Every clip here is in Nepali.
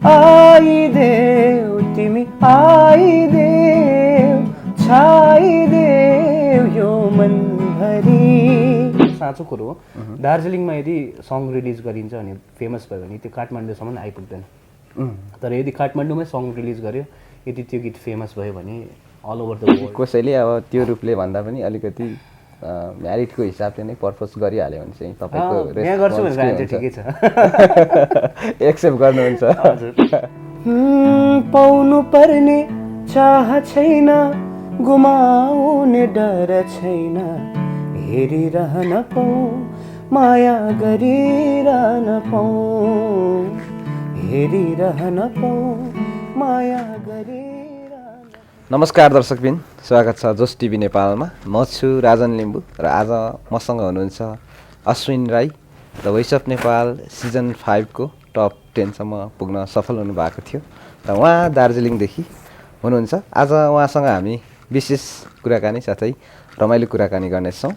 आइदेऊ तिमी आइदेऊ छाइदेऊ यो मनभरि। साँचो कुरो हो, दार्जिलिङमा यदि सङ रिलिज गरिन्छ भने फेमस भयो भने त्यो काठमाडौँसम्म आइपुग्दैन। तर यदि काठमाडौँमै सङ रिलिज गर्यो, यदि त्यो गीत फेमस भयो भने अल ओभर द वर्ल्ड। कसैले अब त्यो रूपले भन्दा पनि अलिकति म्यारिटको हिसाबले नै पर्पोज गरिहाल्यो भने चाहिँ तपाईँको यहाँ गर्छु भनेर चाहिँ ठिकै छ, एक्सेप्ट गर्नुहुन्छ। पाउनु पर्ने चाह छैन, गुमाउने डर छैन, हेरिरहन पाऊ माया गरिरहन पाऊ, हेरिरहन पाऊ माया गरिरहन। नमस्कार दर्शकबिन, स्वागत छ जोस टिभी नेपालमा। म छु राजन लिम्बू र आज मसँग हुनुहुन्छ Ashwin Rai. The voice of Nepal season 5 को टप 10 सम्म पुग्न सफल हुनुभएको थियो र उहाँ दार्जिलिङदेखि हुनुहुन्छ। आज उहाँसँग हामी विशेष कुराकानी साथै रमाइलो कुराकानी गर्नेछौँ।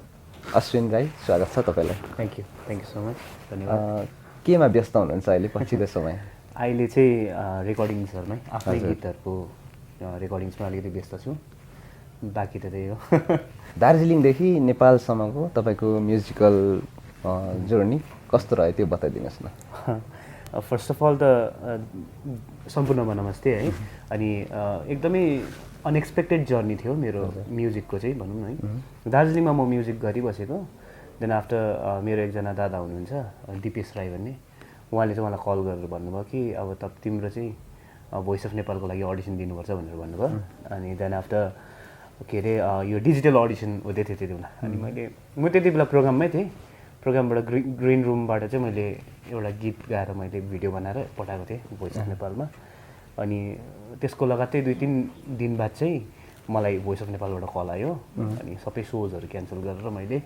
अश्विन राई, स्वागत छ तपाईँलाई। थ्याङ्क यू सो मच, धन्यवाद। केमा व्यस्त हुनुहुन्छ अहिले पछिल्लो समय? अहिले चाहिँ रेकर्डिङ्सहरूमै आफ्नै गीतहरूको रेकर्डिङ्समा अलिकति व्यस्त छु, बाँकी त त्यही हो। दार्जिलिङदेखि नेपालसम्मको तपाईँको म्युजिकल जर्नी कस्तो रह्यो त्यो बताइदिनुहोस् न। फर्स्ट अफ अल त सम्पूर्णमा नमस्ते है। अनि एकदमै अनएक्सपेक्टेड जर्नी थियो मेरो म्युजिकको चाहिँ भनौँ न है। दार्जिलिङमा म म्युजिक गरिबसेको, देन आफ्टर मेरो एकजना दादा हुनुहुन्छ दिपेश राई भन्ने, उहाँले चाहिँ मलाई कल गरेर भन्नुभयो कि अब तिम्रो चाहिँ भोइस अफ नेपालको लागि अडिसन दिनुपर्छ भनेर भन्नुभयो। अनि देन आफ्टर के अरे यो डिजिटल अडिसन हुँदै थियो त्यति बेला। अनि म त्यति बेला प्रोग्राममै थिएँ, प्रोग्रामबाट ग्रिन रुमबाट चाहिँ मैले एउटा गीत गाएर मैले भिडियो बनाएर पठाएको थिएँ भोइस अफ नेपालमा। अनि त्यसको लगातार 2-3 दिन बाद चाहिँ मलाई भोइस अफ नेपालबाट कल आयो। अनि सबै सोजहरू क्यान्सल गरेर मैले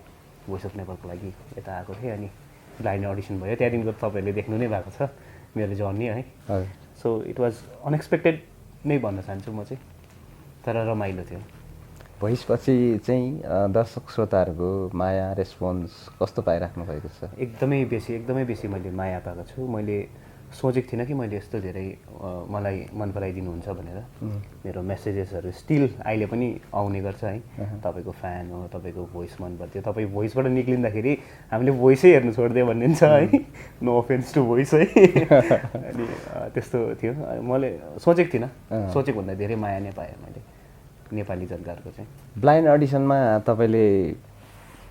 भोइस अफ नेपालको लागि यता आएको थिएँ। अनि लाइन अडिसन भयो, त्यहाँदेखिको तपाईँहरूले देख्नु नै भएको छ मेरो जर्नी है। सो इट वाज अनएक्सपेक्टेड नै भन्न चाहन्छु म चाहिँ, तर रमाइलो थियो। भोइसपछि चाहिँ दर्शक श्रोताहरूको माया रेस्पोन्स कस्तो पाइराख्नु भएको छ? एकदमै बेसी मैले माया पाएको छु। मैले सोचेको थिइनँ कि मैले यस्तो धेरै मलाई मन पराइदिनुहुन्छ भनेर। मेरो मेसेजेसहरू स्टिल अहिले पनि आउने गर्छ है, तपाईँको फ्यान हो, तपाईँको भोइस मन पर्थ्यो, तपाईँ भोइसबाट निक्लिँदाखेरि हामीले भोइसै हेर्नु छोडिदियो भन्ने छ है। नो अफेन्स टु भोइस है। अनि त्यस्तो थियो, मैले सोचेको थिइनँ, सोचेको भन्दा धेरै माया नै पाएँ मैले नेपाली जनताहरूको चाहिँ। ब्लाइन्ड अडिसनमा तपाईँले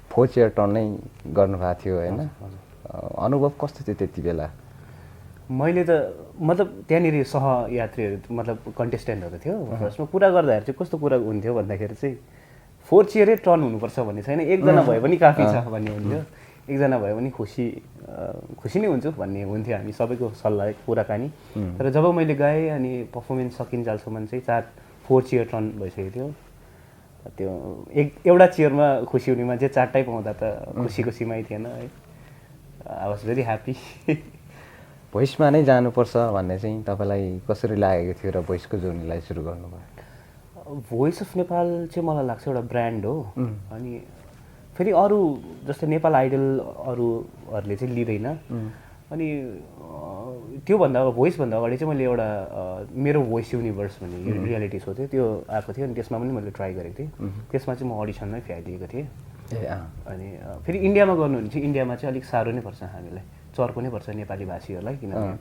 4 चेयर टर्न नै गर्नुभएको थियो होइन? अनुभव कस्तो थियो त्यति बेला? मैले त मतलब त्यहाँनिर सहयात्रीहरू मतलब कन्टेस्टेन्टहरू थियो। फर्स्टमा कुरा गर्दाखेरि चाहिँ कस्तो कुरा हुन्थ्यो भन्दाखेरि चाहिँ 4 चेयरै टर्न हुनुपर्छ भन्ने छैन, एकजना भए पनि काफी छ भन्ने हुन्थ्यो। एकजना भए पनि खुसी नै हुन्छु भन्ने हुन्थ्यो हामी सबैको सल्लाह कुराकानी। तर जब मैले गाएँ अनि पर्फर्मेन्स सकिन्जालसम्म चाहिँ 4 चेयर टर्न भइसकेको थियो। त्यो एउटा चेयरमा खुसी हुने मान्छे 4टै पाउँदा त खुसीको सीमै थिएन है। I was very happy. भोइसमा नै जानुपर्छ भन्ने चाहिँ तपाईँलाई कसरी लागेको थियो र भोइसको जर्नीलाई सुरु गर्नुभयो? भोइस अफ नेपाल चाहिँ मलाई लाग्छ एउटा ब्रान्ड हो। अनि फेरि अरू जस्तै नेपाल आइडल अरूहरूले चाहिँ लिँदैन। अनि त्योभन्दा भोइसभन्दा अगाडि चाहिँ मैले एउटा मेरो भोइस युनिभर्स भन्ने रियालिटी सो थियो, त्यो आएको थियो। अनि त्यसमा पनि मैले ट्राई गरेको थिएँ। त्यसमा चाहिँ म अडिसनमै फ्याइदिएको थिएँ। अनि फेरि इन्डियामा गर्नु भने चाहिँ इन्डियामा चाहिँ अलिक साह्रो नै पर्छ, हामीलाई चर्को नै पर्छ नेपाली भाषीहरूलाई, किनभने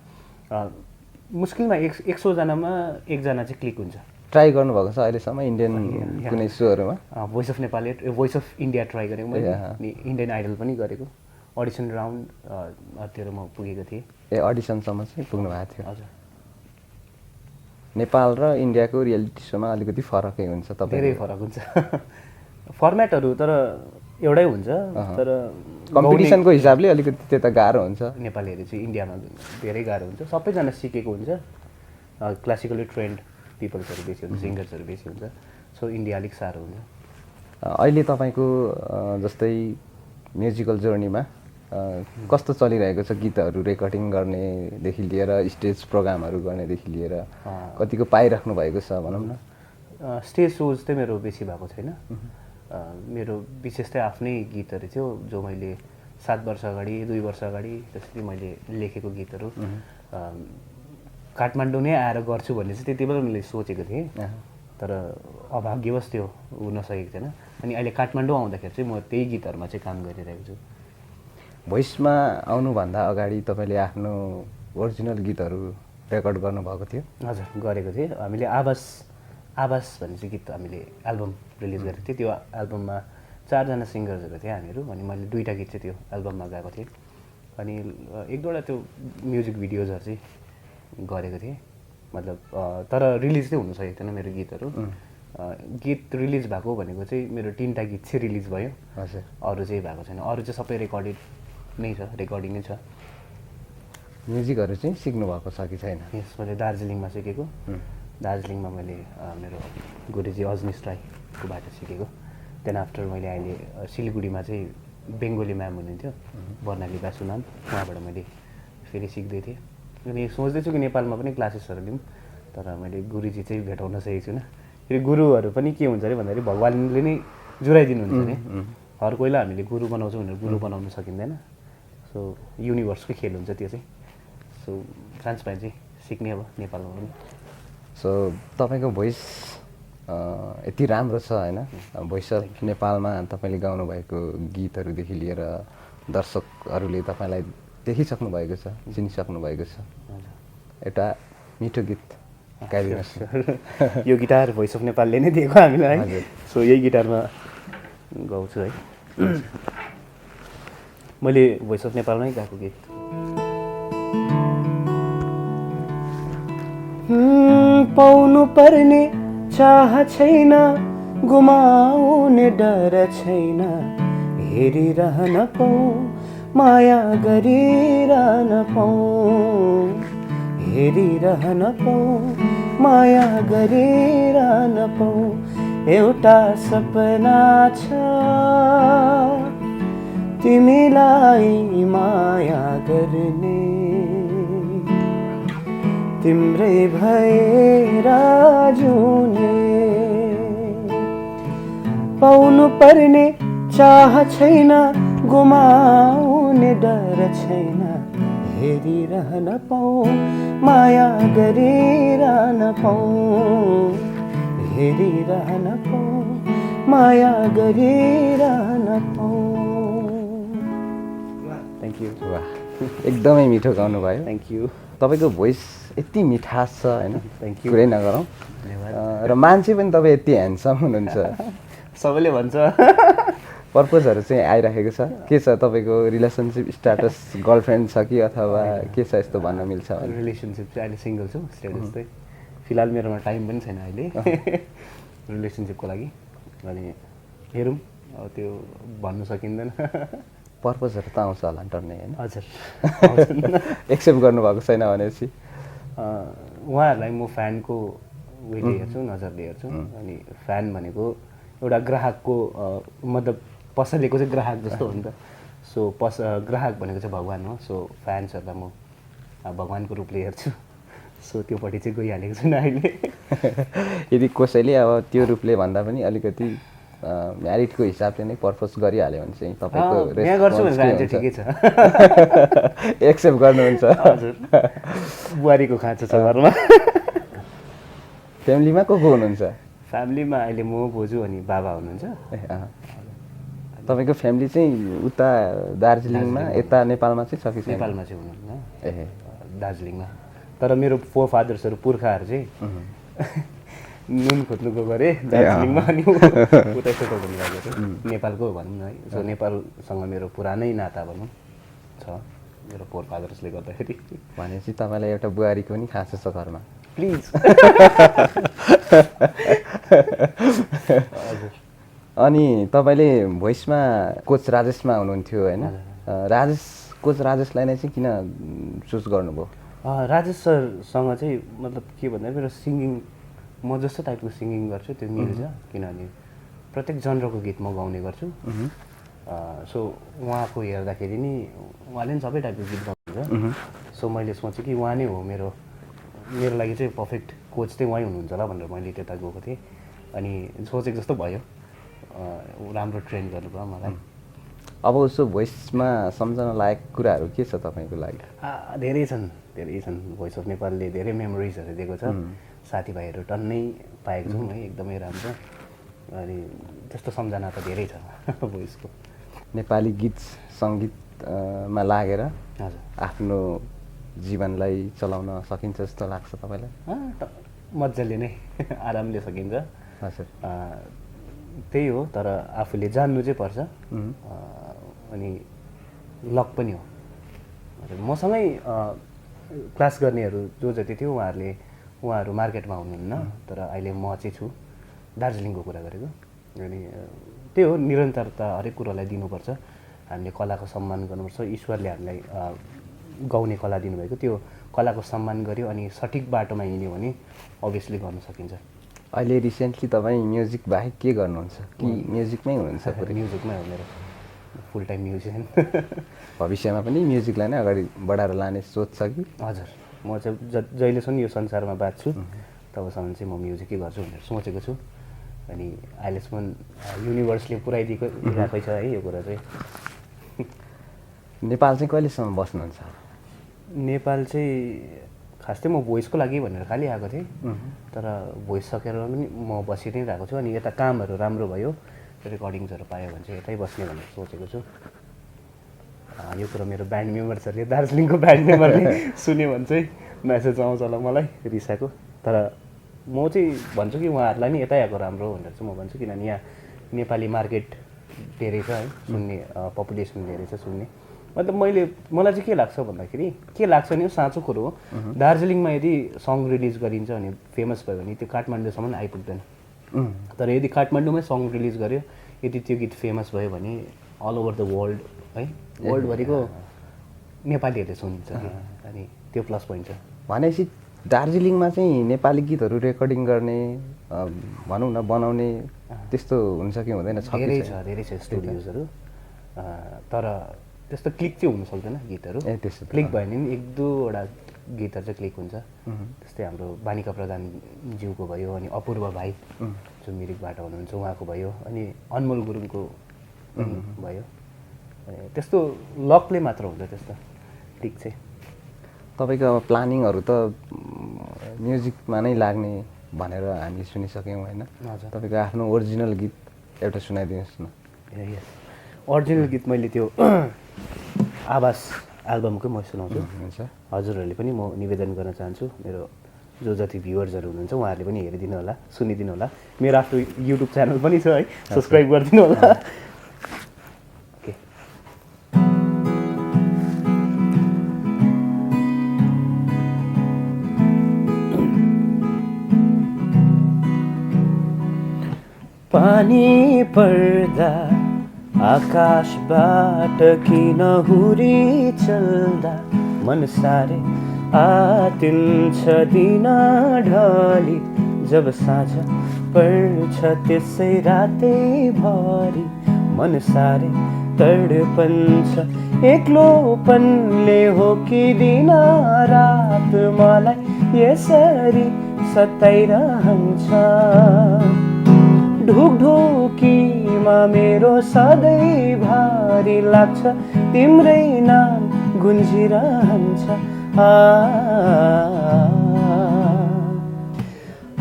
मुस्किलमा 100 जनामा 1 जना चाहिँ क्लिक हुन्छ। ट्राई गर्नुभएको छ अहिलेसम्म इन्डियन कुनै सोहरूमा? Voice of Nepal, voice of India try गरेको मैले, अनि इन्डियन आइडल पनि गरेको। अडिसन राउन्डतिर म पुगेको थिएँ। अडिसनसम्म चाहिँ पुग्नु भएको थियो? हजुर। नेपाल र इन्डियाको रियालिटी सोमा अलिकति फरकै हुन्छ? धेरै फरक हुन्छ फर्मेटहरू, तर एउटै हुन्छ। तर कम्पिटिसनको हिसाबले अलिकति त्यता गाह्रो हुन्छ। नेपालीहरू चाहिँ इन्डियामा धेरै गाह्रो हुन्छ, सबैजना सिकेको हुन्छ, क्लासिकली ट्रेन्ड पिपल्सहरू बेसी हुन्छ, सिङ्गर्सहरू बेसी हुन्छ। सो इन्डिया अलिक साह्रो हुन्छ। अहिले तपाईँको जस्तै म्युजिकल जर्नीमा कस्तो चलिरहेको छ? गीतहरू रेकर्डिङ गर्नेदेखि लिएर स्टेज प्रोग्रामहरू गर्नेदेखि लिएर कतिको पाइराख्नु भएको छ भनौँ न? स्टेज सोज चाहिँ मेरो बेसी भएको छैन। मेरो विशेष चाहिँ आफ्नै गीतहरू थियो जो मैले 7 वर्ष अगाडि 2 वर्ष अगाडि त्यसरी मैले लेखेको गीतहरू काठमाडौँ नै आएर गर्छु भन्ने चाहिँ त्यति बेला मैले सोचेको थिएँ, तर अभाग्यवश त्यो हुन सकेको थिएन। अनि अहिले काठमाडौँ आउँदाखेरि चाहिँ म त्यही गीतहरूमा चाहिँ काम गरिरहेको छु। भोइसमा आउनुभन्दा अगाडि तपाईँले आफ्नो ओरिजिनल गीतहरू रेकर्ड गर्नुभएको थियो? हजुर, गरेको थिएँ। हामीले आवास भन्ने चाहिँ गीत हामीले एल्बम रिलिज गरेको थिएँ। त्यो एल्बममा 4 जना सिङ्गर्सहरू थिए हामीहरू, अनि मैले 2टा गीत चाहिँ त्यो एल्बममा गाएको थिएँ। अनि 1-2वटा त्यो म्युजिक भिडियोजहरू चाहिँ गरेको थिएँ, मतलब तर रिलिज चाहिँ हुन सकेको थिएन मेरो गीतहरू। गीत रिलिज भएको भनेको चाहिँ मेरो 3टा गीत चाहिँ रिलिज भयो। हजुर, अरू चाहिँ भएको छैन। अरू चाहिँ सबै रेकर्डेड नै छ, रेकर्डिङ नै छ। म्युजिकहरू चाहिँ सिक्नु भएको छ कि छैन? यस, मैले दार्जिलिङमा सिकेको। दार्जिलिङमा मैले मेरो गुरुजी अजनिस राईकोबाट सिकेको। देन आफ्टर मैले अहिले सिलगढीमा चाहिँ बेङ्गोली म्याम हुनुहुन्थ्यो, वर्णाली बासु नाम, उहाँबाट मैले फेरि सिक्दै थिएँ। अनि सोच्दैछु कि नेपालमा पनि क्लासेसहरू लिउँ, तर मैले गुरुजी चाहिँ भेटाउन सकेको छुइनँ। फेरि गुरुहरू पनि के हुन्छ अरे भन्दाखेरि भगवान्ले नै जुराइदिनुहुन्छ अरे। हर कोहीलाई हामीले गुरु बनाउँछौँ भनेर गुरु बनाउनु सकिँदैन। सो युनिभर्सकै खेल हुन्छ त्यो चाहिँ। सो चान्स पाएँ चाहिँ सिक्ने अब नेपालमा पनि। सो तपाईँको भोइस यति राम्रो छ होइन, भोइस अफ नेपालमा तपाईँले गाउनुभएको गीतहरूदेखि लिएर दर्शकहरूले तपाईँलाई देखिसक्नु भएको छ, चिनिसक्नु भएको छ। एउटा मिठो गीत गाइदिनुहोस्। यो गिटार भोइस अफ नेपालले नै दिएको हामीलाई है। सो यही गिटारमा गाउँछु है। मैले भोइस अफ नेपालमै गाएको गीत। पाउनु पर्ने चाह छैन, गुमाउने डर छैन, हेरिरहन पाऊ, माया गरिरहन पाऊ, हेरिरहन पाऊ, माया गरिरहन पाऊ। एउटा सपना छ तिमीलाई माया गर्ने, तिम्रै भएर जुने। पाउनु पर्ने चाह छैन, गुमाउने डर छैन, हेरिरहन पाऊ, माया गरिरहन पाऊ, हेरिरहन पाऊ, माया गरिरहन पाऊ। Thank you. वाह, एकदमै मिठो गाउनुभयो। Thank you. तपाईँको भोइस यति मिठास छ होइन, थ्याङ्क यू। कुरै नगरौँ। र मान्छे पनि तपाईँ यति ह्यान्डसम हुनुहुन्छ। सबैले भन्छ। प्रपोजहरू चाहिँ आइराखेको छ के छ? तपाईँको रिलेसनसिप स्ट्याटस गर्लफ्रेन्ड छ कि अथवा के छ, यस्तो भन्न मिल्छ? रिलेसनसिप चाहिँ अहिले सिङ्गल छु, स्टेटस चाहिँ। फिलहाल मेरोमा टाइम पनि छैन अहिले रिलेसनसिपको लागि। अनि हेरौँ, अब त्यो भन्नु सकिँदैन। पर्पोजहरू त आउँछ होला टर्ने होइन? हजुर। एक्सेप्ट गर्नुभएको छैन भनेपछि उहाँहरूलाई म फ्यानको उयोले हेर्छु, नजरले हेर्छु। अनि फ्यान भनेको एउटा ग्राहकको मतलब पसलेको चाहिँ ग्राहक जस्तो हो नि त। सो ग्राहक भनेको चाहिँ भगवान् हो। सो फ्यान्सहरूलाई म भगवान्को रूपले हेर्छु। सो त्योपट्टि चाहिँ गइहालेको छुइनँ अहिले। यदि कसैले अब त्यो रूपले भन्दा पनि अलिकति म्यारिडको हिसाबले नै पर्पोज गरिहाल्यो भने चाहिँ तपाईँको यहाँ गर्छु भने ठिकै छ। एक्सेप्ट गर्नुहुन्छ? हजुर, बुहारीको खाँचो छ घरमा। फ्यामिलीमा को हुनुहुन्छ? फ्यामिलीमा अहिले म, बोजू अनि बाबा हुनुहुन्छ। तपाईँको फ्यामिली चाहिँ उता दार्जिलिङमा, यता नेपालमा चाहिँ छ कि छैन? नेपालमा चाहिँ हुनुहुन्न, दार्जिलिङमा। तर मेरो फादर्सहरू पुर्खाहरू चाहिँ नुन खोज्नुको गरे दार्जिलिङमा, अनि उतै सेटल भन्नुभएको छ, नेपालको भनौँ न है। सो नेपालसँग मेरो पुरानै नाता भनौँ छ मेरो फादर्सले गर्दाखेरि। भनेपछि तपाईँलाई एउटा बुहारीको पनि खाँचो छ घरमा? प्लिज। अनि तपाईँले भोइसमा कोच राजेशमा हुनुहुन्थ्यो होइन? कोच राजेशलाई नै चाहिँ किन चुज गर्नुभयो? राजेश सरसँग चाहिँ मतलब के भन्दा मेरो सिङ्गिङ, म जस्तो टाइपको सिङ्गिङ गर्छु त्यो मिल्छ, किनभने प्रत्येक जनरको गीत म गाउने गर्छु। सो उहाँको हेर्दाखेरि नि उहाँले पनि सबै टाइपको गीत गाउनुहुन्छ। सो मैले सोचेँ कि उहाँ नै हो मेरो लागि चाहिँ पर्फेक्ट कोच चाहिँ उहाँ हुनुहुन्छ होला भनेर मैले त्यता गएको थिएँ। अनि सोचेको जस्तो भयो, राम्रो ट्रेन गर्नुभयो मलाई। अब उसो भोइसमा सम्झन लायक कुराहरू के छ तपाईँको लागि? धेरै छन्। भोइस अफ नेपालले धेरै मेमोरिजहरू दिएको छ। साथीभाइहरू टन्नै पाएको छौँ है, एकदमै राम्रो। अनि त्यस्तो सम्झना त धेरै छ भोइसको। नेपाली गीत सङ्गीतमा लागेर आफ्नो जीवनलाई चलाउन सकिन्छ जस्तो लाग्छ तपाईँलाई? मजाले नै आरामले सकिन्छ। हजुर। त्यही हो, तर आफूले जान्नु चाहिँ पर्छ अनि लक पनि हो। मसँगै क्लास गर्नेहरू जो जति थियो उहाँहरू मार्केटमा हुनुहुन्न, तर अहिले म चाहिँ छु। दार्जिलिङको कुरा गरेको। अनि त्यही हो, निरन्तरता हरेक कुरोलाई दिनुपर्छ। हामीले कलाको सम्मान गर्नुपर्छ। ईश्वरले हामीलाई गाउने कला दिनुभएको, त्यो कलाको सम्मान गर्यो अनि सठिक बाटोमा हिँड्यो भने अभियसली गर्न सकिन्छ। अहिले रिसेन्टली तपाईँ म्युजिक बाहेक के गर्नुहुन्छ कि म्युजिकमै हुनुहुन्छ? म्युजिकमै हो, मेरो फुल टाइम म्युजिसियन। भविष्यमा पनि म्युजिकलाई नै अगाडि बढाएर लाने सोच छ कि? हजुर, म चाहिँ जहिलेसम्म यो संसारमा बाँच्छु तबसम्म चाहिँ म म्युजिकै गर्छु भनेर सोचेको छु। अनि अहिलेसम्म युनिभर्सले पुऱ्याइदिएकै छ है यो कुरा चाहिँ। नेपाल चाहिँ कहिलेसम्म बस्नुहुन्छ? नेपाल चाहिँ खास चाहिँ म भोइसको लागि भनेर खालि आएको थिएँ, तर भोइस सकेर पनि म बसि नै रहेको छु। अनि यता कामहरू राम्रो भयो, रेकर्डिङ्सहरू पायो भने चाहिँ यतै बस्ने भनेर सोचेको छु। यो कुरा मेरो ब्यान्ड मेम्बर्सहरूले, दार्जिलिङको ब्यान्ड मेम्बरले सुन्यो भने चाहिँ म्यासेज आउँछ होला मलाई रिसाको। तर म चाहिँ भन्छु कि उहाँहरूलाई नि यतै आएको राम्रो भनेर चाहिँ म भन्छु, किनभने यहाँ नेपाली मार्केट धेरै छ है, सुन्ने पपुलेसन धेरै छ सुन्ने। मतलब मलाई चाहिँ के लाग्छ भन्दाखेरि, के लाग्छ नि साँचो कुरो हो, दार्जिलिङमा यदि सङ रिलिज गरिन्छ भने फेमस भयो भने त्यो काठमाडौँसम्म आइपुग्दैन। तर यदि काठमाडौँमै सङ रिलिज गर्यो, यदि त्यो गीत फेमस भयो भने अल ओभर द वर्ल्ड है, वर्ल्डभरिको नेपालीहरूले सुनिन्छ कि। अनि त्यो प्लस पोइन्ट छ। भनेपछि दार्जिलिङमा चाहिँ नेपाली गीतहरू रेकर्डिङ गर्ने भनौँ न बनाउने त्यस्तो हुन्छ कि हुँदैन? धेरै छ स्टुडियोजहरू, तर त्यस्तो क्लिक चाहिँ हुन सक्दैन गीतहरू। त्यस्तो क्लिक भयो भने पनि एक दुईवटा गीतहरू चाहिँ क्लिक हुन्छ। त्यस्तै हाम्रो बानिका प्रधानज्यूको भयो, अनि अपूर्व भाइ जो मिरिकबाट हुनुहुन्छ उहाँको भयो, अनि अनमोल गुरुङको भयो। त्यस्तो लकले मात्र हुन्छ त्यस्तो क्लिक चाहिँ। तपाईँको अब प्लानिङहरू त म्युजिकमा नै लाग्ने भनेर हामी सुनिसक्यौँ होइन? तपाईँको आफ्नो ओरिजिनल गीत एउटा सुनाइदिनुहोस् न। ओरिजिनल गीत मैले त्यो आवाज एल्बमकै म सुनाउँछु। हजुरहरूले पनि म निवेदन गर्न चाहन्छु, मेरो जो जति भ्युवर्सहरू हुनुहुन्छ उहाँहरूले पनि हेरिदिनु होला, सुनिदिनु होला। मेरो आफ्नो युट्युब च्यानल पनि छ है, सब्सक्राइब गरिदिनु होला। पानी पर्दा आकाशबाट किन हुरी चल्दा मन सारे आतिन्छ दिन ढली, जब साँझ पर्छ त्यसै रातै भरि मन सारे तडपन्छ एक्लोपनले हो कि दिन रात मलाई यसरी सताइरहन्छ। ढुकढुकीमा मेरो सधैँ भारी लाग्छ, तिम्रै नाम गुन्जिरहन्छ।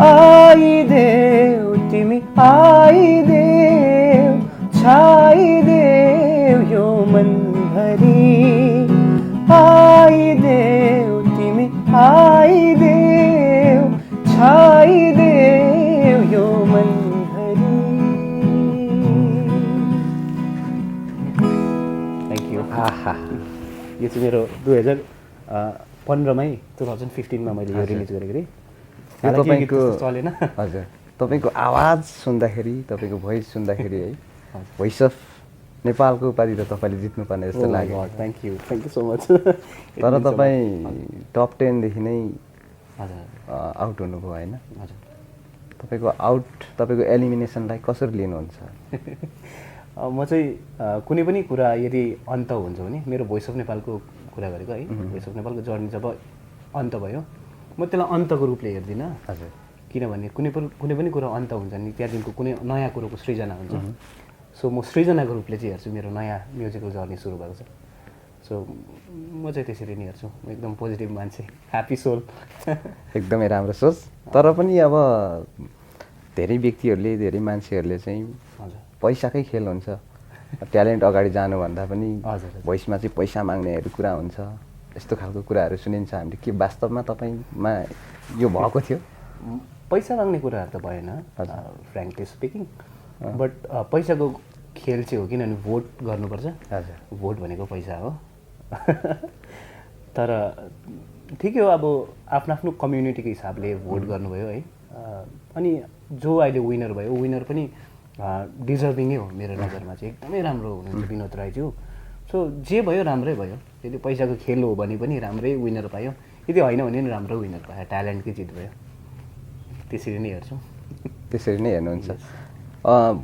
आइदेऊ तिमी आइदेऊ, छाइदेऊ यो मनभरि। आइदेऊ तिमी आइदेऊ, छाइदेऊ यो मनभरि। यो चाहिँ मेरो 2015मै 2015मा मैले यो रिलिज गरेको थिएँ। तपाईँको चलेन। हजुर, तपाईँको आवाज सुन्दाखेरि, तपाईँको भोइस सुन्दाखेरि है, भोइस अफ नेपालको उपाधि त तपाईँले जित्नुपर्ने जस्तो लाग्यो। Thank you so much. तर तपाईँ टप 10 देखि नै आउट हुनुभयो होइन? तपाईँको एलिमिनेसनलाई कसरी लिनुहुन्छ? म चाहिँ कुनै पनि कुरा यदि अन्त हुन्छ भने, मेरो भोइस अफ नेपालको कुरा गरेको है, भोइस अफ नेपालको जर्नी जब अन्त भयो म त्यसलाई अन्तको रूपले हेर्दिनँ। हजुर, किनभने कुनै पनि कुरा अन्त हुन्छ नि त्यहाँदेखिको कुनै नयाँ कुरोको सृजना हुन्छ। सो म सृजनाको रूपले चाहिँ हेर्छु मेरो नयाँ म्युजिकल जर्नी सुरु भएको छ सो म चाहिँ त्यसरी नै हेर्छु म एकदम पोजिटिभ मान्छे ह्याप्पी सोल एकदमै राम्रो सोच तर पनि अब धेरै व्यक्तिहरूले धेरै मान्छेहरूले चाहिँ हजुर पैसाकै खेल हुन्छ ट्यालेन्ट अगाडि जानुभन्दा पनि हजुर भोइसमा चाहिँ पैसा माग्नेहरू कुरा हुन्छ यस्तो खालको कुराहरू सुनिन्छ हामीले के वास्तवमा तपाईँमा यो भएको थियो पैसा माग्ने कुराहरू त भएन फ्रेङ्कली स्पिकिङ बट पैसाको खेल चाहिँ हो किनभने भोट गर्नुपर्छ हजुर भोट भनेको पैसा हो तर ठिकै हो अब आफ्नो आफ्नो कम्युनिटीको हिसाबले भोट गर्नुभयो है अनि जो अहिले विनर भयो विनर पनि डिजर्भिङै हो मेरो नजरमा चाहिँ एकदमै राम्रो हुनुहुन्छ विनोद राईज्यू सो जे भयो राम्रै भयो यदि पैसाको खेल हो भने पनि राम्रै विनर पायो यदि होइन भने पनि राम्रो विनर पायो ट्यालेन्टकै जित भयो त्यसरी नै हेर्छु त्यसरी नै हेर्नुहुन्छ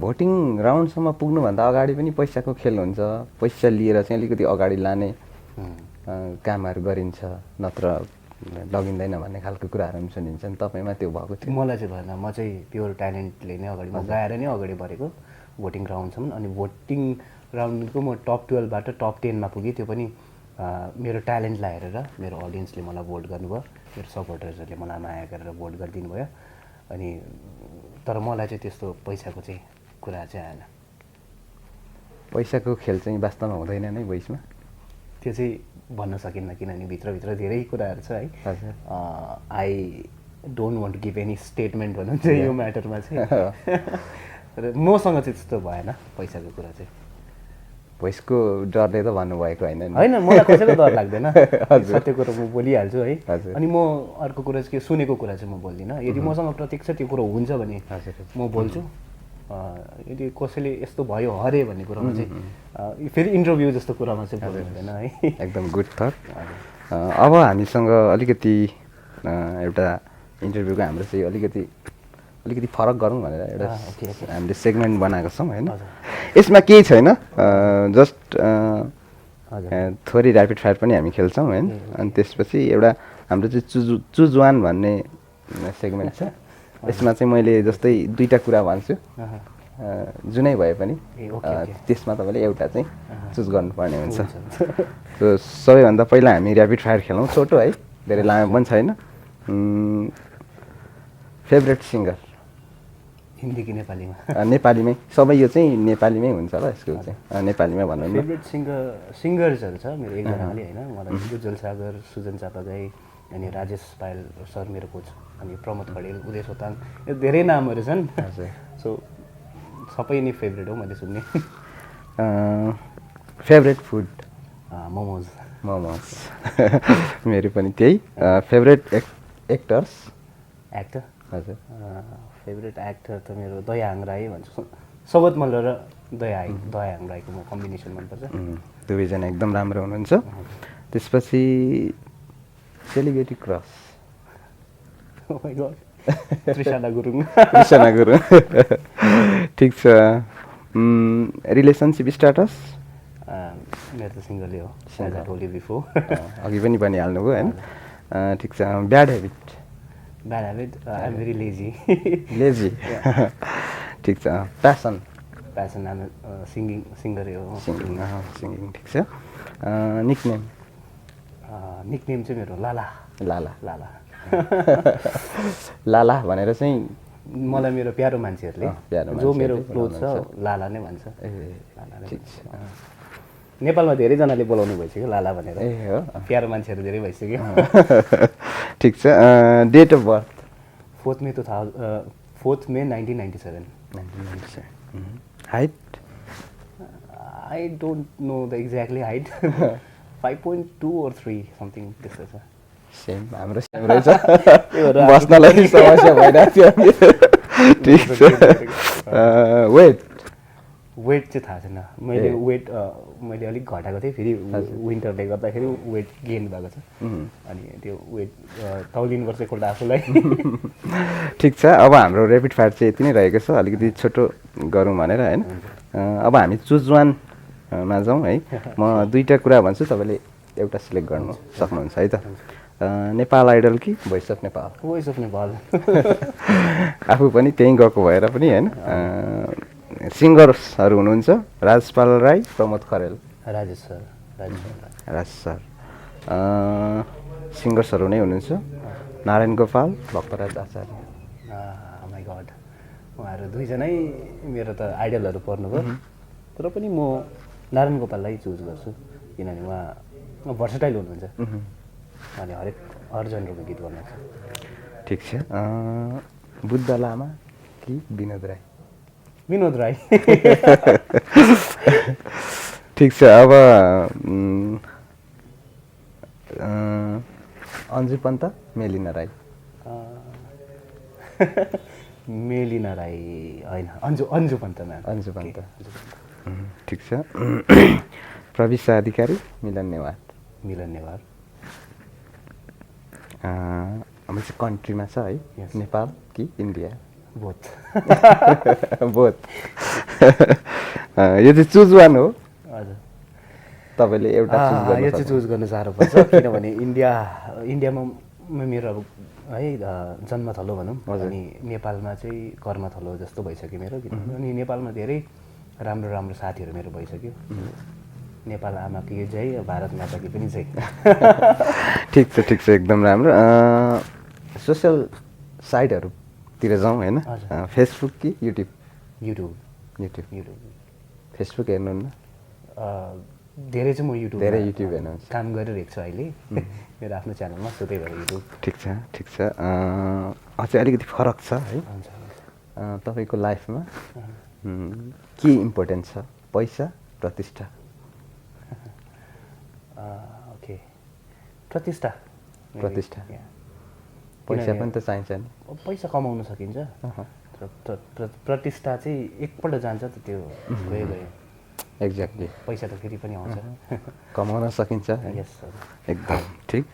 भोटिङ राउन्डसम्म पुग्नुभन्दा अगाडि पनि पैसाको खेल हुन्छ पैसा लिएर चाहिँ अलिकति अगाडि लाने कामहरू गरिन्छ नत्र लगिँदैन भन्ने खालको कुराहरू पनि सुनिन्छ नि तपाईँमा त्यो भएको थियो मलाई चाहिँ भएन म चाहिँ प्योर ट्यालेन्टले नै अगाडि म गाएर नै अगाडि बढेको भोटिङ राउन्डसम्म अनि भोटिङ राउन्डको म टप 12बाट टप 10मा पुगेँ त्यो पनि मेरो ट्यालेन्टलाई हेरेर मेरो अडियन्सले मलाई भोट गर्नुभयो मेरो सपोर्टर्सहरूले मलाई माया गरेर भोट गरिदिनु भयो अनि तर मलाई चाहिँ त्यस्तो पैसाको चाहिँ कुरा चाहिँ आएन पैसाको खेल चाहिँ वास्तवमा हुँदैन नै भोइसमा त्यो चाहिँ भन्न सकिन्न किनभने भित्रभित्र धेरै कुराहरू छ है I don't want to give any statement भनौँ चाहिँ यो म्याटरमा चाहिँ र मसँग चाहिँ त्यस्तो भएन पैसाको कुरा चाहिँ भोइसको डरले त भन्नुभएको होइन होइन मलाई कसैको डर लाग्दैन सत्य कुरो म बोलिहाल्छु है अनि म अर्को कुरा चाहिँ के सुनेको कुरा चाहिँ म बोल्दिनँ यदि मसँग प्रत्यक्ष त्यो कुरो हुन्छ भने म बोल्छु यदि कसैले यस्तो भयो हरे भन्ने कुरामा चाहिँ फेरि इन्टरभ्यू जस्तो कुरामा चाहिँ बोल्दैन है एकदम गुड थट अब हामीसँग अलिकति एउटा इन्टरभ्यूको हाम्रो चाहिँ अलिकति फरक गरौँ भनेर एउटा हामीले सेगमेन्ट बनाएको छौँ होइन यसमा केही छैन जस्ट थोरै ऱ्यापिड फायर पनि हामी खेल्छौँ होइन अनि त्यसपछि एउटा हाम्रो चाहिँ चुजवान भन्ने सेगमेन्ट छ यसमा चाहिँ मैले जस्तै दुईवटा कुरा भन्छु जुनै भए पनि त्यसमा तपाईँले एउटा चाहिँ चुज गर्नुपर्ने हुन्छ सबैभन्दा पहिला हामी ऱ्यापिड फायर खेलौँ छोटो है धेरै लामो पनि छैन फेभरेट सिङ्गर हिन्दी कि नेपालीमा नेपालीमै सबै यो चाहिँ नेपालीमै हुन्छ होला यसको चाहिँ नेपालीमा भनौँ न फेभरेट सिङ्गर्सहरू छ मेरो एकजना अलि होइन मलाई उज्जवल सागर सुजन चापागाई अनि राजेश पायल सर मेरो कोच अनि प्रमोद खडेल उदय सोताङ यो धेरै नामहरू छन् सो सबै नै फेभरेट हो मैले सुन्ने फेभरेट फुड मोमोज मेरो पनि त्यही फेभरेट एक्टर हजुर फेभरेट एक्टर त मेरो दयाहाङ राई भन्छु सबत मल्ल र दयाहाङ राईको म कम्बिनेसन मनपर्छ दुवैजना एकदम राम्रो हुनुहुन्छ त्यसपछि सेलिब्रेटी क्रस त्रिशाना गुरुङ ठिक छ रिलेसनसिप स्ट्याटस मेरो त सिङ्गलै हो बिफोर अघि पनि भनिहाल्नुभयो होइन ठिक छ bad habit I am very lazy ठिक छ प्यासन आम सिङ्गरै हो सिङ्गिङ ठिक छ निकनेम चाहिँ मेरो लाला लाला भनेर चाहिँ मलाई मेरो प्यारो मान्छेहरूले जो मेरो क्लोज छ लाला नै भन्छ ठिक छ नेपालमा धेरैजनाले बोलाउनु भइसक्यो लाला भनेर प्यारो मान्छेहरू धेरै भइसक्यो ठिक छ date of birth 4 May 1997 height I don't know the exactly height 5.2 or 3 something त्यस्तो छ सेम हाम्रो सेम रहेछ बस्नलाई समस्या भइरहेको थियो ठिक छ वेट चाहिँ थाहा छैन मैले अलिक घटाएको थिएँ फेरि विन्टरले गर्दाखेरि वेट गेन भएको छ अनि त्यो वेट तौलिनुपर्छ एकपल्ट आफूलाई ठिक छ अब हाम्रो ऱ्यापिड फायर चाहिँ यति नै रहेको छ अलिकति छोटो गरौँ भनेर होइन अब हामी चुजवानमा जाउँ है म दुईवटा कुरा भन्छु तपाईँले एउटा सिलेक्ट गर्नु सक्नुहुन्छ है त नेपाल आइडल कि भोइस अफ नेपाल आफू पनि त्यहीँ गएको भएर पनि होइन सिङ्गर्सहरू हुनुहुन्छ राजपाल राई, प्रमोद खरेल, राजेश सर राज सर। सिङ्गर्सहरू नै हुनुहुन्छ नारायण गोपाल, भक्तराज आचार्य। माई गड, उहाँहरू दुईजनै मेरो त आइडलहरू पर्नुभयो। तर पनि म नारायण गोपाललाई चुज गर्छु किनभने उहाँ भर्सटाइल हुनुहुन्छ। उहाँले हर जनरको गीत गर्नुहुन्छ। ठिक छ। बुद्ध लामा कि विनोद राई? विनोद राई। ठिक छ। अब अन्जु पन्त, मेलिना राई? मेलिना राई होइन, अन्जु पन्त म्याम। अन्जु पन्त, ठिक छ। प्रविशा अधिकारी, मिलन नेवार? मिलन नेवार। अब चाहिँ कन्ट्रीमा छ है, नेपाल कि इन्डिया? बोथ। बोथ। यो चाहिँ चुज वान हो। हजुर, तपाईँले एउटा यो चाहिँ चुज गर्नु साह्रो पर्छ किनभने इन्डियामा मेरो अब है जन्मथलो भनौँ, अनि नेपालमा चाहिँ कर्मथलो जस्तो भइसक्यो मेरो। अनि नेपालमा धेरै राम्रो राम्रो साथीहरू मेरो भइसक्यो। नेपाल आमाकी जय, भारत माताकी पनि जय। ठिक छ, ठिक छ, एकदम राम्रो। सोसियल साइटहरूतिर जाउँ होइन, फेसबुक कि युट्युब? युट्युब। फेसबुक हेर्नुहुन्न? धेरै चाहिँ म युट्युब हेर्नुहुन्छ? काम गरिरहेको छु अहिले मेरो आफ्नो च्यानलमा, सो त्यही भएर युट्युब। ठिक छ, ठिक छ। अझै अलिकति फरक छ है तपाईँको लाइफमा के इम्पोर्टेन्ट छ? पैसा, प्रतिष्ठा? ओके, प्रतिष्ठा। पैसा पनि त चाहिन्छ नि। पैसा कमाउन सकिन्छ, प्रतिष्ठा चाहिँ एकपल्ट जान्छ त, त्यो गयो। एक्ज्याक्टली। पैसा त फेरि पनि आउँछ, कमाउन सकिन्छ। यस सर, एकदम ठिक।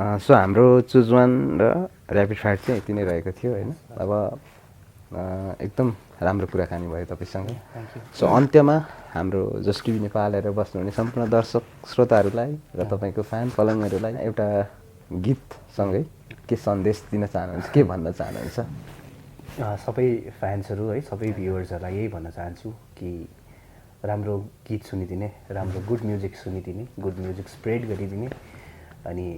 सो हाम्रो चुज वान र ऱ्यापिड फायर चाहिँ यति नै रहेको थियो होइन। अब एकदम राम्रो कुराकानी भयो तपाईँसँग। सो अन्त्यमा हाम्रो जस्ट टिभी नेपाल हेरेर बस्नुहुने सम्पूर्ण दर्शक श्रोताहरूलाई र तपाईँको फ्यान फलोइङहरूलाई एउटा गीतसँगै के सन्देश दिन चाहनुहुन्छ, के भन्न चाहनुहुन्छ? सबै फ्यान्सहरू है, सबै भ्युवर्सहरूलाई यही भन्न चाहन्छु कि राम्रो गीत सुनिदिने, राम्रो गुड म्युजिक सुनिदिने, गुड म्युजिक स्प्रेड गरिदिने। अनि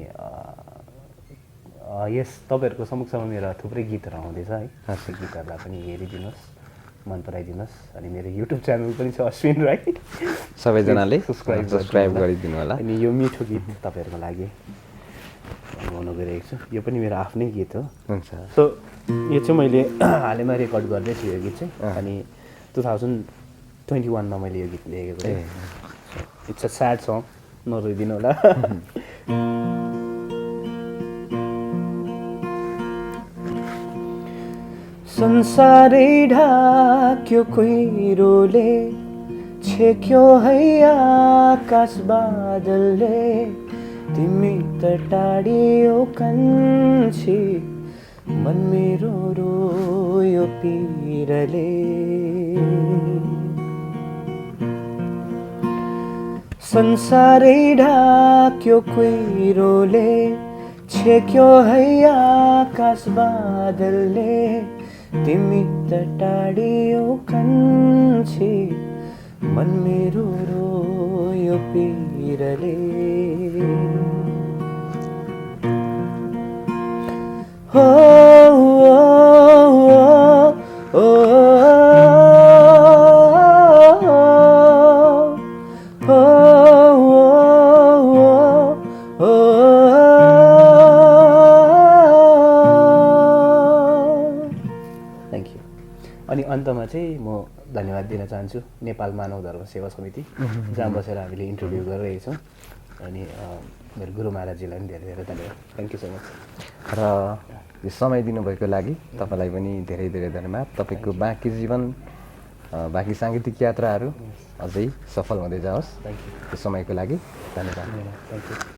यस तपाईँहरूको समक्षमा मेरो थुप्रै गीतहरू आउँदैछ है, त्यो गीतहरूलाई पनि हेरिदिनुहोस्, मन पराइदिनुहोस्। अनि मेरो युट्युब च्यानल पनि छ अश्विन राई, सबैजनाले सब्सक्राइब गरिदिनु होला। अनि यो मिठो गीत तपाईँहरूको लागि गाउन गइरहेको छु। यो पनि मेरो आफ्नै गीत हो। हुन्छ। सो यो चाहिँ मैले हालैमा रेकर्ड गर्दैछु यो गीत चाहिँ। अनि 2021मा मैले यो गीत लेखेको थिएँ। इट्स अ स्याड सङ, नरोइदिनु होला। संसारै ढाक्यो कुहिरोले, छेक्यो है आकाश बादलले, तिमी त टाढियो कान्छी, मन मेरो रोयो पिरले। संसारै ढाक्यो कुहिरोले, छेक्यो है आकाश बादलले, तिमी त टाढियो कान्छी, मन मेरो रोयो पिरले। हो थ्याङ्क यू। अनि अन्तमा चाहिँ म धन्यवाद दिन चाहन्छु नेपाल मानव धर्म सेवा समिति, जहाँ बसेर हामीले इन्टरभ्यू गरिरहेछौँ। अनि मेरो गुरु महाराजजीलाई पनि धेरै धेरै धन्यवाद। Thank you so much. र यो समय दिनुभएको लागि तपाईँलाई पनि धेरै धेरै धन्यवाद। तपाईँको बाँकी जीवन, बाँकी साङ्गीतिक यात्राहरू अझै सफल हुँदै जाओस्। यो समयको लागि धन्यवाद। Thank you.